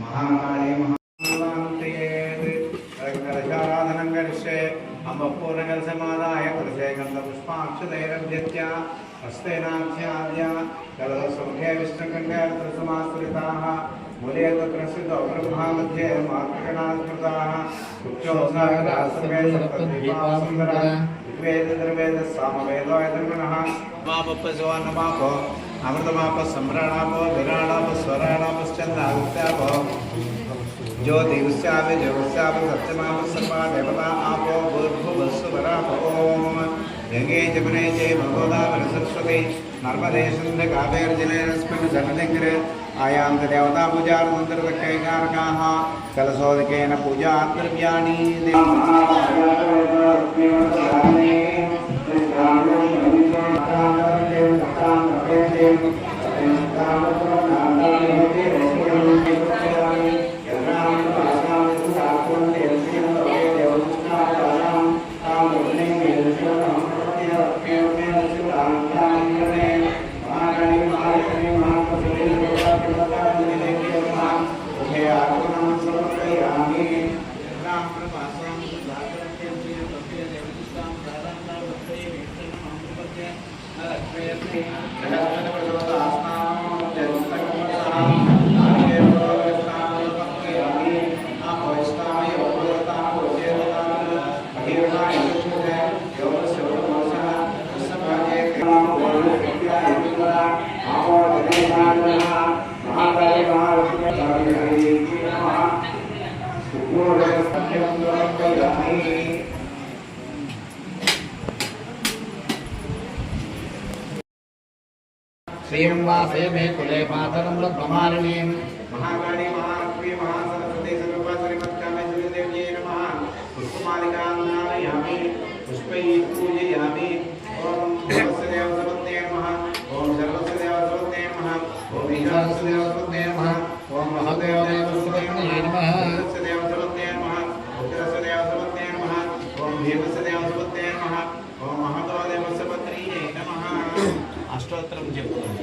महाकाली महाराधनं करिष्ये अम्बपूर्णकलशमादाय कृते गन्धपुष्पाक्षदैरभ्यत्य हस्तेनाख्याद्य कलशसमुखे विष्णुकन्यासमाश्रिताः मूले तत्र स्थितौ ब्रह्मा मध्ये मातृगणास्मृताः कुक्षोत्साहरासर्वे सप्तद्वीपासुन्दरः ऋग्वेद सामवेदो यधर्मणः नमापो नमापो अमृतमाप सम्राणापो विराणाप स्वराणापश्चन्दागुप्तापो ज्योतिगुस्यापि जगुस्यापि सत्यमाप सर्वा देवता आपो भूर्भुवस्सुवराप ओम गंगे जमुने चैव गोदावरी सरस्वती नर्मदे सिन्धु कावेर्जलेऽस्मिन् सन्निधिङ्करे आयान्त देवता पूजार्थन्तर्गतकैकारकाः कलशोदकेन पूजाद्रव्याणि श्रीनिवासे मे कुले मातरं ब्रह्ममालिनीं महाकाली महालक्ष्मी महासरस्वती सर्वपा श्रीमत्कामेश्वरी देव्यै नमः पुष्पमालिकां धारयामि पुष्पैः पूजयामि ओम सर्वस्य देवसवत्यै नमः ओम सर्वस्य देवसवत्यै नमः ओम ईशानस्य देवसवत्यै नमः ओम महादेवदेवसवत्यै नमः सर्वस्य देवसवत्यै नमः उग्रस्य देवसवत्यै नमः ओम भीमस्य देवसवत्यै नमः ओम महादेवदेवसवत्यै नमः अष्टोत्तरं जपतु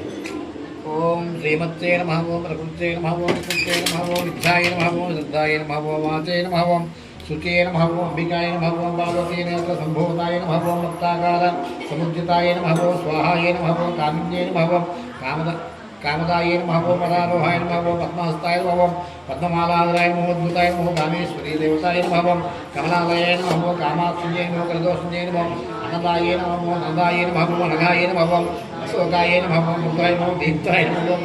ओम श्रीमत्ते नमः ओम प्रकृते नमः ओम कृते नमः ओम विद्याय नमः ओम श्रद्धाय नमः ओम वाचे नमः ओम शुचे नमः ओम अंबिकाय नमः ओम पार्वती नेत्र संभूताय नमः ओम मुक्ताकार समुज्जिताय नमः ओम स्वाहाय नमः ओम कामिन्ये नमः ओम कामदाय नमः ओम पदारोहाय नमः ओम पद्महस्ताय नमः ओम पद्ममालाधराय नमः उद्भुताय नमः कामेश्वरी देवताय नमः ओम कमलालये नमः ओम कामाक्षिये नमः करदोषिन्ये नमः आनन्दाय नमः ओम नन्दाय नमः ओम नगाय नमः ओम अशोकाय नमः ओम रुद्राय नमः दीप्ताय नमः ओम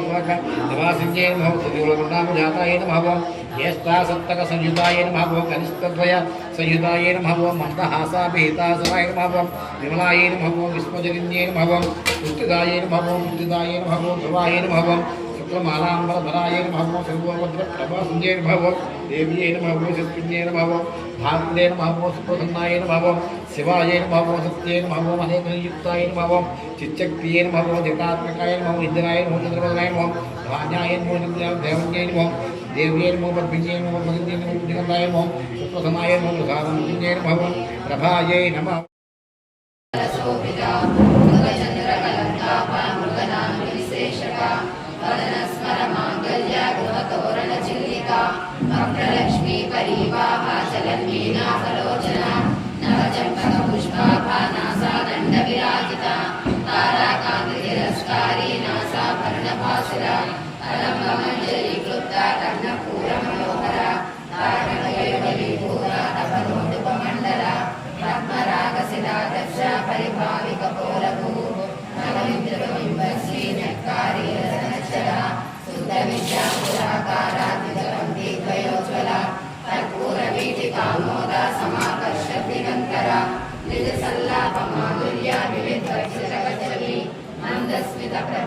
निवासिन्ये नमः सुदूरगुणामजाताय नमः ओम ज्येष्ठा सप्तक संयुताय नमः ओम कनिष्ठद्वय संयुताय नमः ओम मन्दहासाभिहितासनाय नमः ओम विमलाय नमः ओम विस्मजरिन्ये नमः ओम पुष्टिदाय नमः ओम मुक्तिदाय नमः ओम ध्रुवाय नमः ओम शुक्लमालाम्बरधराय नमः ओम सर्वभद्रप्रभासुन्ये नमः ओम देव्ये नमः ओम शक्तिन्ये नमः ओम भाग्ये नमः ओम सुप्रसन्नाय नमः ओम शिवाय नमः ओम सत्ये नमः ओम अनेकयुक्ताय नमः ओम चिच्चक्रिये नमः ओम जटात्मकाय नमः ओम इंद्राय नमः चंद्रवदनाय नमः ओम धान्याय नमः देवन्ये नमः देव्ये नमः पद्मिन्ये नमः भगन्ये नमः निगन्धाय नमः सुप्रसन्नाय नमः प्रसादन्ये नमः ओम प्रभायै नमः लक्ष्मी परिवाहा चलन्मीना सलोचना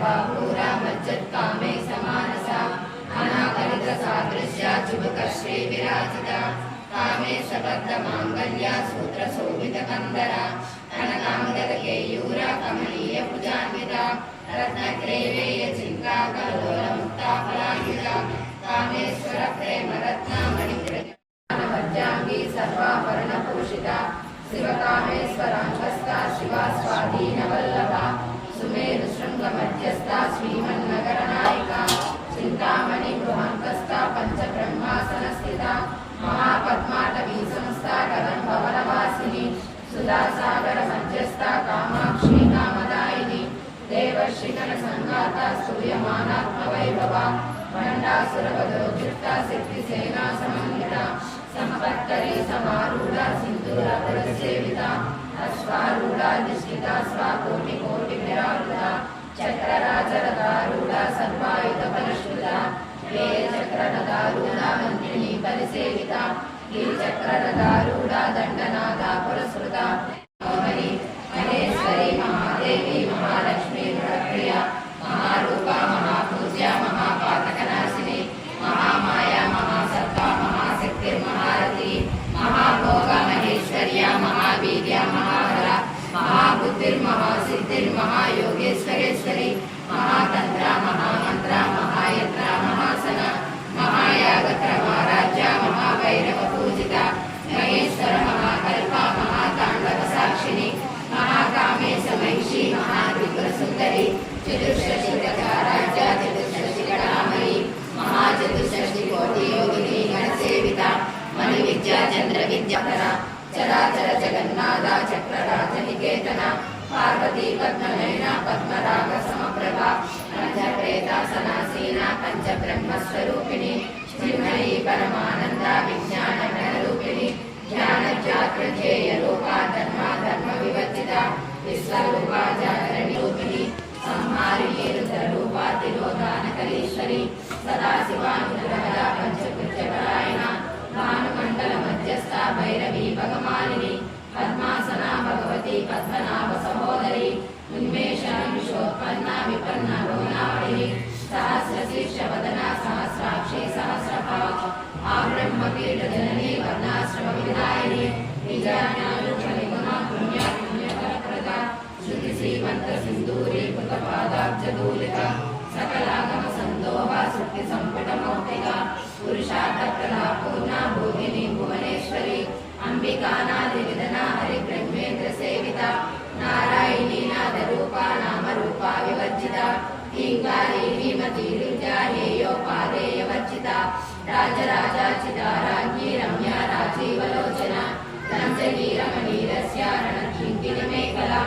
पूरा मज्जत्कामे समानसा अनाकलितसादृश्या चुबुकश्री विराजिता कामे सबद्धमाङ्गल्या सूत्रशोभितकन्दरा कनकाङ्गदकेयूरा कमलीयभुजान्विता रत्नग्रैवेयचिन्ता कलोलमुक्ता फलान्विता कामेश्वर प्रेमरत्नामणिप्रजाङ्गी सर्वाभरणभूषिता शिवकामेश्वराङ्गस्था शिवा स्वाधीनवल्लभा सुमेरुशृङ्गमध्यस्था श्रीमन्नगरनायिका चिन्तामणि गृहान्तस्था पञ्चब्रह्मासनस्थिता महापद्माटवी संस्था कदम्बवनवासिनी सुधासागरमध्यस्था कामाक्षी कामदायिनी देवर्षिगणसङ्घाता स्तूयमानात्मवैभवा भण्डासुरवधोद्युक्ता सिद्धिसेना समन्विता संपत्करी समारूढा सिन्दूरपुरसेविता अश्वारूढा दिष्टिता स्वाकोटिकोटिविरारुधा चक्रराजरथारूढा सर्वायुधबलश्रुता चक्ररथारूढा मन्त्रिणी परिसेविता चक्ररथारूढा दण्डनाथा पुरस्कृता महेश्वरी महादेवी महालक्ष्मी प्रिया महारूपा महापूज्या महापातकनाशिनी महामाया महासत्ता महाशक्तिर्महारथी महाभोगा महेश्वर्या महावीर्या महाहरा महाबुद्धिर्महासिद्धिर्महायोगेश्वरेश्वरी महातंत्रा महामंत्रा महायत्रा महासना महायागत्र महाराज्या महाभैरवपूजिता महेश्वर महाकल्पा महातांडव साक्षिणी महाकामेश महिषी महात्रिपुरसुंदरी चतुर्षष्टिराज्या चतुर्षष्टिकलामयी महाचतुर्षष्टिकोटियोगिनी गणसेविता मणिविद्या चंद्रविद्याधरा चराचर जगन्नाथा चक्रराजनिकेतना पार्वती पद्मनयना पद्मराग समप्रभा पंचप्रेतासनासीना पंचब्रह्मस्वरूपिणी श्रीमयी परमानंदा विज्ञानगणरूपिणी ज्ञानजागृध्येयरूपा धर्मा धर्मविवर्जिता विश्वरूपा जागरणि रूपिणी संहारिणी रुद्ररूपा तिरोधानकरीश्वरी सदाशिवानुग्रहदा पंचकृत्यपरायणा भानुमण्डलमध्यस्था भैरवी भगमालिनी पद्मासना भगवती पद्मनाभ सहोदरी उन्मेषामिषोत्पन्ना विपन्ना भुवनावळिनी सहस्रशीर्षवदना सहस्राक्षी सहस्रपाद आब्रह्मपीठजननी वर्णाश्रमविदायिनी निजाज्ञानफलिगुणा पुण्या पुण्यफलप्रदा श्रुतिसीमन्तसिन्दूरी कृतपादाब्जदूलिका सकलागमसन्दोहा श्रुतिसम्पुटमौक्तिका पुरुषार्थप्रदा पूर्णा भोगिनी भुवनेश्वरी अंबिकानादिविधना हरिब्रह्मेन्द्रसेविता नारायणी नादरूपा नामरूपा विवर्जिता हीङ्कारी धीमती दुर्गा हेयोपादेयवर्जिता राजराजाचिता राज्ञी रम्या राजीवलोचना रञ्जनी रमणीरस्या रणकिङ्किणिमेखला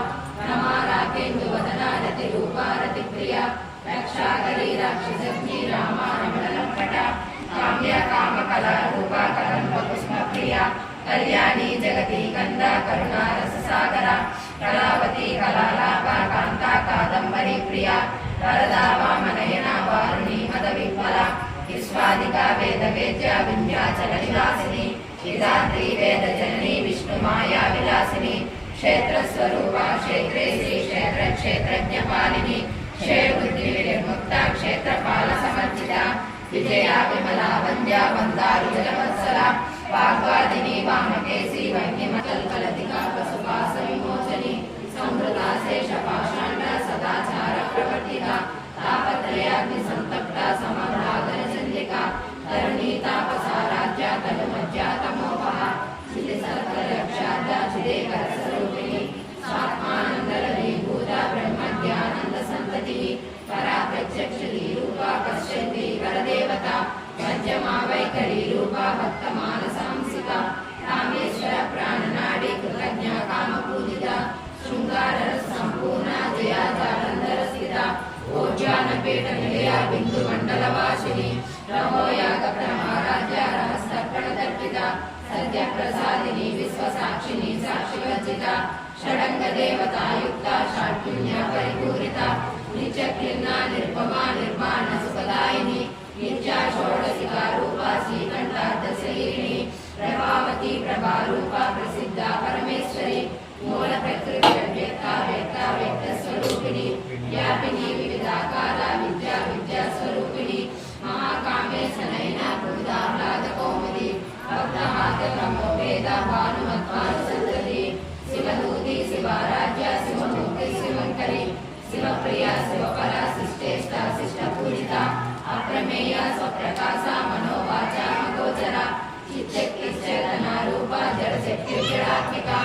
रमा राकेन्दुवदना रतिरूपा रतिप्रिया रक्षाकरी राक्षसज्ञी रामा रमणलम्पटा काम्या कामकला रूपा कदम्बपुष्पप्रिया कल्याणी जगती कंदा करुणा रससागरा कलावती कलालापा कांता कादंबरी प्रिया वरदा वामनयना वारुणी मदविह्वला विश्वादिका वेदवेद्या विन्ध्याचल निवासिनी विधात्री वेदजननी विष्णुमाया विलासिनी क्षेत्रस्वरूपा क्षेत्रे श्री क्षेत्रज्ञपालिनी क्षेत्रबुद्धिविनिर्मुक्ता क्षेत्रपाल समर्जिता विजया विमला वन्द्या वन्दारु जलवत्सला वाग्वादिनी वामकेशी वह्निमकल्कलतिका पशुपाशविमोचनी संवृता शेषपाषाण्डा सदाचार प्रवर्तिता तापत्रयाग्निसन्तप्ता समभ्रातनचन्द्रिका तरुणीतापसाराज्या तनुमज्जा तमोपहा चितिसर्परक्षाद्या चिदेकरस्वरूपिणी स्वात्मानन्दलनीभूता ब्रह्मज्ञानन्दसन्ततिः परा प्रत्यक्षलीरूपा पश्यन्ती वरदेवता मध्यमा वैखरीरूपा भक्तमानसांसिका रामेश्वर प्राणनाडी कृतज्ञा कामपूजिता शृङ्गाररसम्पूर्णा जया जालन्धरस्थिता ओज्जानपीठनिलया बिन्दुमण्डलवासिनी रमोयागप्रमाराध्या रहस्तर्पणदर्पिता सद्यप्रसादिनी विश्वसाक्षिणी साक्षिवर्जिता षडङ्गदेवतायुक्ता षड्पुण्या परिपूरिता नित्यकीर्णा निर्भमा निर्माणसुखदायिनी नित्या षोडशिका रूपा श्रीकण्ठार्धशरीरिणी प्रभावती प्रभारूपा प्रसिद्धा परमेश्वरी मूलप्रकृतिर्व्यक्ता व्यक्तस्वरूपिणी व्यापिनी विविधाकार विद्या विद्यास्वरूपिणी महाकामेशनयना भूताह्लादकौमुदी भक्तमार्गब्रह्मोपेद भानुमत्पादसन्तति शिवदूती शिवाराध्या शिवमूर्ति शिवङ्करी शिवप्रिया शिवपरा शिष्टेष्टा शिष्टपूजिता अप्रमेया स्वप्रकाशा मनोवाचा अगोचरा चिच्चक्तिश्चेतनारूपा जडशक्तिर्जडात्मिका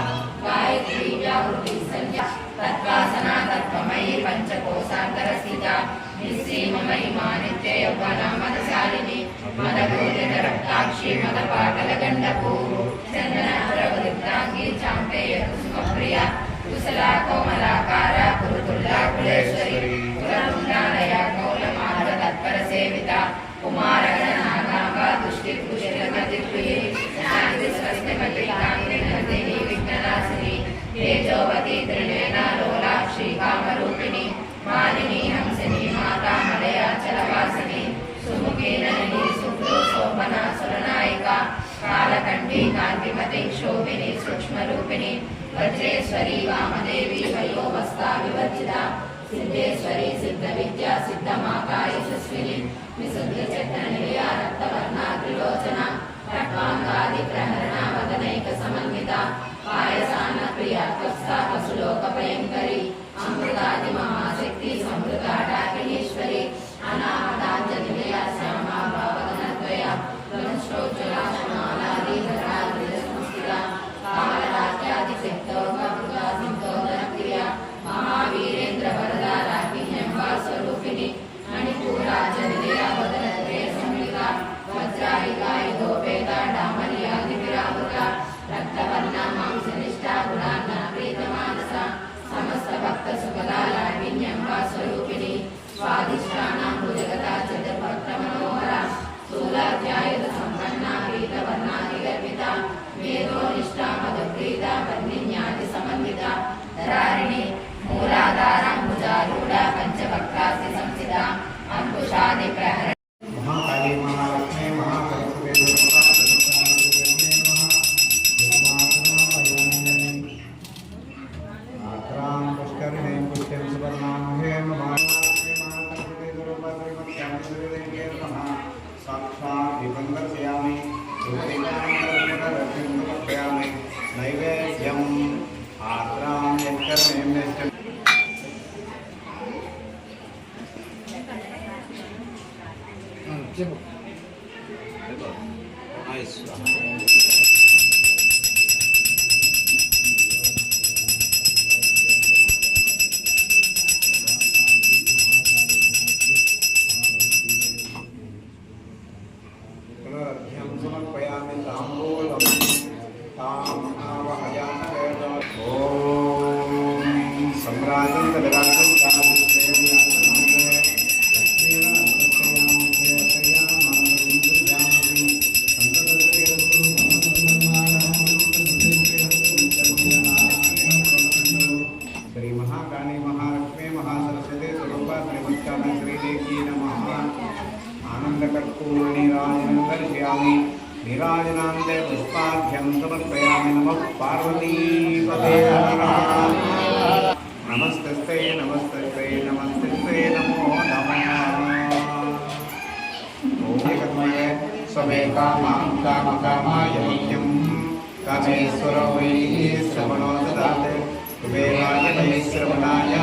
गायत्री व्याहृति संज्ञा तत्त्वासना तत्त्वमयी पञ्चकोशान्तरस्थिता निःसीममहिमा नित्ययौवनमदशालिनी मदगोलितरक्ताक्षी मदपाटलगण्डपू चन्दनाभरवदृक्ताङ्गी चाम्पेय कुसुमप्रिया कुशला कोमलाकारा कुरुतुल्ला कुलेश्वरी कुलमुण्डालया कौलमार्गतत्परसेविता कुमारगणनागाम्बा तुष्टिपुष्टिमतिप्रिये शान्तिस्वस्तिमतिकाङ्गिनन्दिनी विघ्ननाशिनी तेजोवती त्रिनेना लोलाक्षी कामरूपिणी मालिनी हंसिनी माता मलयाचलवासिनी सुमुखी नलिनी सुप्रो शोभना सुरनायिका कालकण्ठी कान्तिमती शोभिनी सूक्ष्मरूपिणी वज्रेश्वरी वामदेवी वयोवस्था विवर्जिता सिद्धेश्वरी सिद्धविद्या सिद्धमाता यशस्विनी विशुद्धचक्रनिलया रक्तवर्णा त्रिलोचना खट्वाङ्गादिप्रहरणा वदनैकसमन्विता पायसान्नप्रिया त्वस्ता वसुलोकभयङ्करी अमृतादिमहाशक्ति समृता डाकिनीश्वरी अनाहताञ्जलिलया श्यामा भावदनद्वया धनुष्टोज्ज्वला शमालादिधरा द्विजसंस्थिता कालराज्यादिशक्तौर्गभृता सिद्धोदनप्रिया महावीरेन्द्र वरदा राज्ञ्यम्बा स्वरूपिणी मणिपूराजनिलया वदनत्रय संयुता वज्राहिका युधोपेता डामर्यादिविरावृता रक्तवर्णा मांसनिष्ठा गुणान्ना प्रीतमानसा समस्त भक्त सुखदा लाड्विन्यम्बा स्वरूपिणी स्वादिष्टानां भुजगता चतुर्भक्त मनोहरा स्थूलाध्यायुध सम्पन्ना पीतवर्णादिगर्भिता मेधोनिष्ठा मधुप्रीता वर्णिन्यादि समन्विता धरारिणी मूलाधाराम्बुजारूढा पंचवक्त्रास्ति संस्थिता अंकुशादि प्रहर महाकाली महालक्ष्मी महासरस्वती मात्रां पुष्करिणीं पुष्टिं सुवर्णामहे साक्षात् दीपं दर्शयामि समर्पयामि नैवेद्यम् आत्रां यत्कर्मे समर्पयामि ताम्बूलं ताम् आवाहयामि ॐ सम्राजं तदराजं श्री महाकाली महालक्ष्मी महासरस्वती स्वरूपा श्रीमत्काली श्रीदेवी नमः आनंदकर्पूरनीराजनं दर्शयामि नीराजनान्ते पुष्पाभ्यं समर्पयामि नमः पार्वतीपते नमस्ते नमस्ते नमस्ते नमो नमः ओमये स्वमे कामां कामकामाय नित्यं कामेश्वरो वै श्रवणो ददाते कुबेराय वै श्रवणाय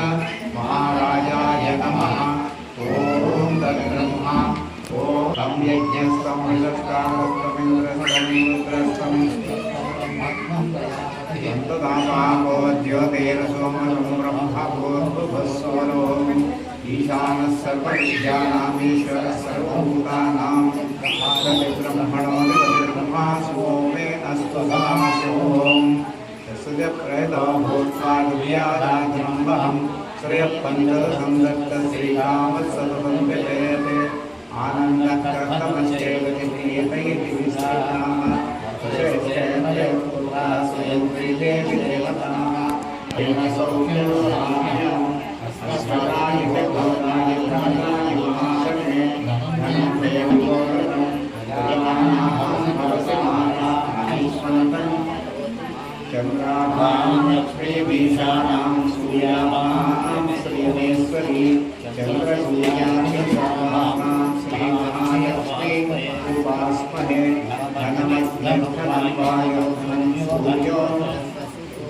महाराजाय नमः ॐ तद्ब्रह्मा ॐ यज्ञस्तं विदस्तामस्त्वमिन्द्रस्तं यन्तदामावो ज्योतिरसोमनं ब्रह्मभूर्भुवस्वरो ईशानः सर्वविद्यानामीश्वरः सर्वभूतानां ब्रह्मणो ब्रह्मा सोमे अस्तु दामसोम् यस्य प्रेतो भूत्वा विद्याराज्यम्बहं श्रेयपञ्चदशं श्रीरामः विजयते आनन्दकर्तमश्चैवतिप्रियतैति विश्रामः स्वयं श्रीदेवी देवताः सौख्यं अस्मदाय भगवानाय ब्रह्मणाय महाशक्ते धनं देवगोरं चन्द्राभां लक्ष्मीभीषाणां सूर्याभां श्रीनेश्वरी चंद्रसूर्यानि श्रीगणायस्ते उपास्महे धनमध्यधनवाय सूर्यो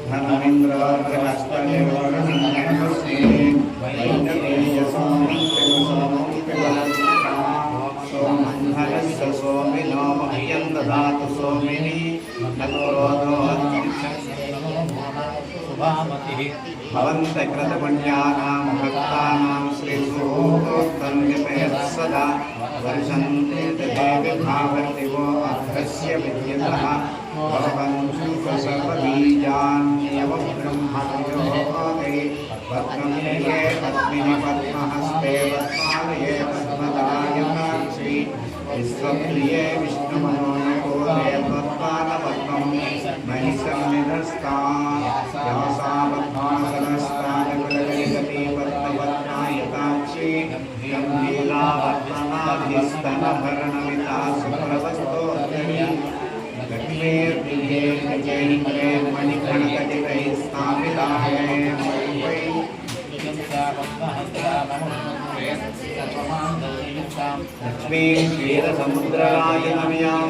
धनमिन्द्र बृहस्पतिर्वरुणस्ते सोमन्धरस्य सोमिनो मह्यं ददातु सोमिनि भवन्तकृतपुण्यानां भक्तानां श्रीसूक्तोक्तं सदा वर्षन्ते तदेव भावर्तिवो अर्थस्य विद्यतः भवन्तु सर्वबीजान्येव ब्रह्मणयोगे पद्मप्रिये पद्मिनि पद्महस्ते पद्मालये पद्मदायकाक्षि विश्वप्रिये विष्णुमनोनिकोले पद्मानपद्मं महिषन्निधस्तान् यासा पद्मासनस्तानकुलगलिगति पद्मपद्मायताक्षि गम्भीरा पद्मनाभिस्तनभरणमिता सुप्रवस्तोत्तरी लक्ष्मीर्प्रिये गजेन्द्रे मणिकणकजितैः स्थापिताये वै लक्ष्मीं क्षीरसमुद्रराजनम्यां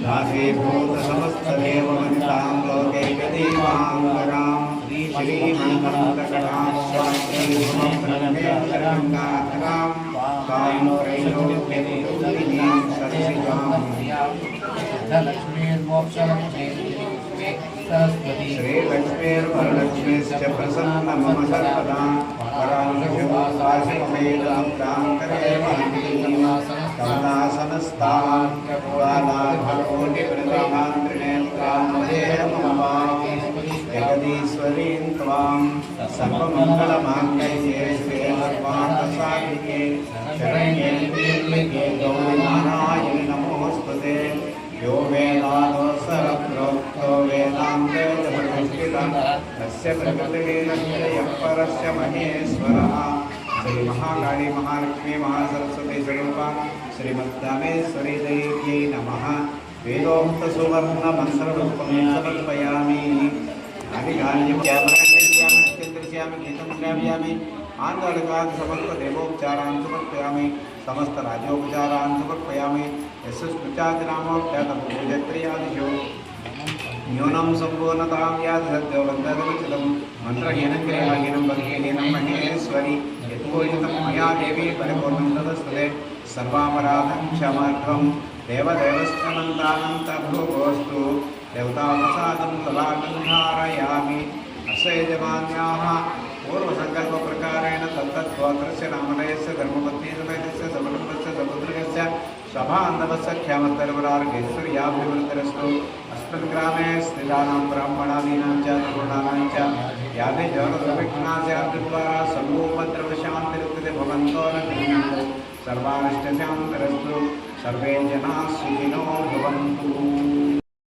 दासीभूतसमस्तदेववनितां लोकैकदीपाङ्गरां श्रीमन्मन्दकटां स्वात्रीमप्रमेन्द्रगङ्गाधरां तां त्रैलोक्यविभूतिनीं सर्सिकाम् श्रीलक्ष्मीर्वरलक्ष्मीश्च प्रसन्न मम सर्वदा पराङ्गशिवासाशिवेदं कमलासनस्तां बालाभकोटिप्रतिभां त्रिनेत्रां जगदीश्वरीं त्वां सर्वमङ्गलमाङ्गल्ये श्रीभगवान्तसाधिके शरण्ये त्र्यम्बके गौरि नारायणि नमोऽस्तुते यो वेदादोऽसरप्रोक्तो वेदान्तेऽधिष्ठितः तस्य प्रकृतिलीलस्य यः परस्य महेश्वरः श्रीमहाकाली महालक्ष्मी महासरस्वती स्वरूपा श्रीमद्दामेश्वरी देव्यै नमः। वेदोक्तसुवर्णमन्त्ररूपं समर्पयामि। आदिकार्यं चित्रयामि गीतं श्रावयामि। आंध्रकात् समस्त देवोपचारान् समर्पयामि। समस्त राजोपचारान् समर्पयामि। यस्य स्मृत्यादिनामोक्त्यादिशो न्यूनं सम्पूर्णतां याति सद्यो वन्दतमुचितं मन्त्रहीनं क्रियाहीनं भक्तिहीनं महेश्वरि यत्पूजितं मया देवी परिपूर्णं तदस्तुते सर्वापराधं क्षमार्हं देवदेवस्यमन्तानन्तभूतोऽस्तु देवताप्रसादं ललाटं धारयामि। अस्य यजमान्याः पूर्वसङ्कल्पप्रकारेण तत्तद्गोत्रस्य नामधेयस्य धर्मपत्नीसमेतस्य सकुटुम्बस्य सपुत्रस्य सभान्धवस्य ख्यामस्तर्वरार्गेश्वर्याभिवृद्धिरस्तु। अस्मिन् ग्रामे स्थितानां ब्राह्मणादीनां च तरुणानां च यादि जगद्विघ्नास्याद्वारा सर्वोपद्रवशान्तिरुक्ते भवन्तो न क्रीणन्तु सर्वानिष्टशान्तिरस्तु। सर्वे जनाः सुखिनो भवन्तु।